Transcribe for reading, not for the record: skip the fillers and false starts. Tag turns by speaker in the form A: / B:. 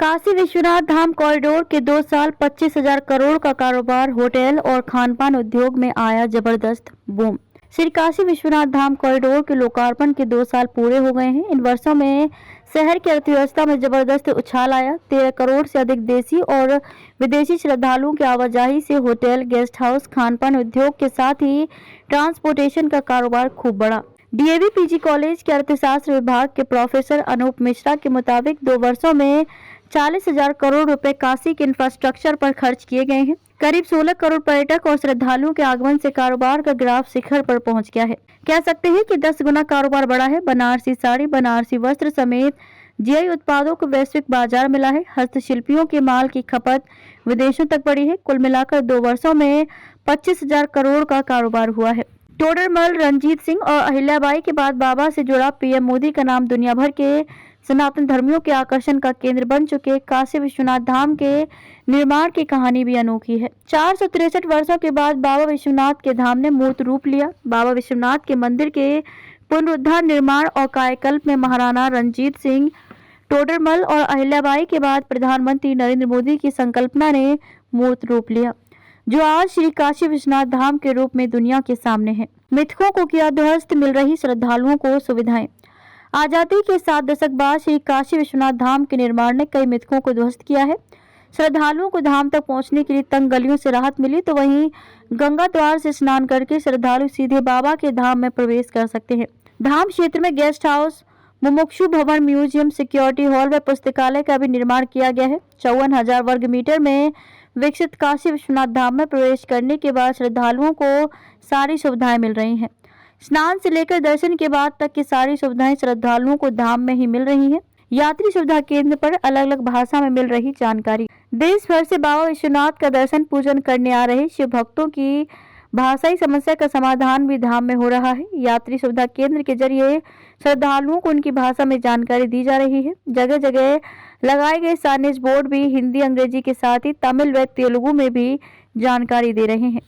A: Kashi Vishwanath Dham corridor के 2 साल 25,000 करोड़ का कारोबार, होटल और खानपान उद्योग में आया जबरदस्त बूम। श्री काशी विश्वनाथ धाम कॉरिडोर के लोकार्पण के 2 साल पूरे हो गए हैं। इन वर्षों में शहर की अर्थव्यवस्था में जबरदस्त उछाल आया। 13 करोड़ से अधिक देशी और विदेशी श्रद्धालुओं की आवाजाही से होटल, गेस्ट हाउस, खानपान उद्योग के साथ ही ट्रांसपोर्टेशन का कारोबार खूब बढ़ा। डीएवी पीजी कॉलेज के अर्थशास्त्र विभाग के प्रोफेसर अनूप मिश्रा के मुताबिक 2 वर्षों में 40,000 करोड़ रुपए काशी के इंफ्रास्ट्रक्चर पर खर्च किए गए हैं। करीब 16 करोड़ पर्यटक और श्रद्धालुओं के आगमन से कारोबार का ग्राफ शिखर पर पहुंच गया है। कह सकते हैं कि 10 गुना कारोबार बढ़ा है। बनारसी साड़ी, बनारसी वस्त्र समेत जीआई उत्पादों को वैश्विक बाजार मिला है। हस्तशिल्पियों के माल की खपत विदेशों तक बढ़ी है। कुल मिलाकर 2 वर्षों में 25,000 करोड़ का कारोबार हुआ है। टोडरमल, रणजीत सिंह और अहिल्याबाई के बाद बाबा से जुड़ा पीएम मोदी का नाम दुनिया भर के सनातन धर्मियों के आकर्षण का केंद्र बन चुके काशी विश्वनाथ धाम के निर्माण की कहानी भी अनोखी है। 463 वर्षों के बाद बाबा विश्वनाथ के धाम ने मूर्त रूप लिया। बाबा विश्वनाथ के मंदिर के पुनरुद्धार, निर्माण और कायाकल्प में महाराणा रणजीत सिंह, टोडरमल और अहिल्याबाई के बाद प्रधानमंत्री नरेंद्र मोदी की संकल्पना ने मूर्त रूप लिया, जो आज श्री काशी विश्वनाथ धाम के रूप में दुनिया के सामने है। मृतकों को किया ध्वस्त, मिल रही श्रद्धालुओं को सुविधाएं। आजादी के 7 दशक बाद श्री काशी विश्वनाथ धाम के निर्माण ने कई मृतकों को ध्वस्त किया है। श्रद्धालुओं को धाम तक पहुंचने के लिए तंग गलियों से राहत मिली, तो वहीं गंगा द्वार से स्नान करके श्रद्धालु सीधे बाबा के धाम में प्रवेश कर सकते हैं। धाम क्षेत्र में गेस्ट हाउस, मुमुक्षु भवन, म्यूजियम, सिक्योरिटी हॉल व पुस्तकालय का भी निर्माण किया गया है। 54,000 वर्ग मीटर में विकसित काशी विश्वनाथ धाम में प्रवेश करने के बाद श्रद्धालुओं को सारी सुविधाएं मिल रही हैं। स्नान से लेकर दर्शन के बाद तक की सारी सुविधाएं श्रद्धालुओं को धाम में ही मिल रही हैं। यात्री सुविधा केंद्र पर अलग अलग भाषा में मिल रही जानकारी। देश भर से बाबा विश्वनाथ का दर्शन पूजन करने आ रहे शिव भक्तों की भाषाई समस्या का समाधान भी धाम में हो रहा है। यात्री सुविधा केंद्र के जरिए श्रद्धालुओं को उनकी भाषा में जानकारी दी जा रही है। जगह जगह लगाए गए साइनेज बोर्ड भी हिंदी, अंग्रेजी के साथ ही तमिल व तेलुगु में भी जानकारी दे रहे हैं।